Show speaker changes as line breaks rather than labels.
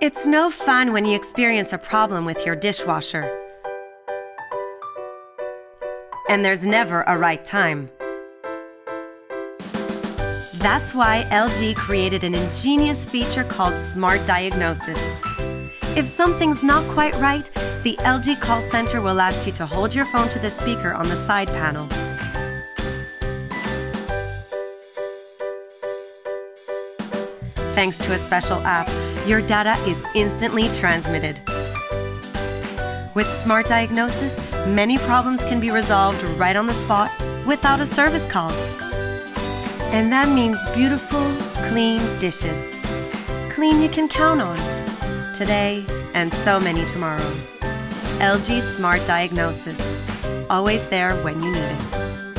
It's no fun when you experience a problem with your dishwasher. And there's never a right time. That's why LG created an ingenious feature called Smart Diagnosis. If something's not quite right, the LG call center will ask you to hold your phone to the speaker on the side panel. Thanks to a special app, your data is instantly transmitted. With Smart Diagnosis, many problems can be resolved right on the spot without a service call. And that means beautiful, clean dishes. Clean you can count on, today and so many tomorrows. LG Smart Diagnosis, always there when you need it.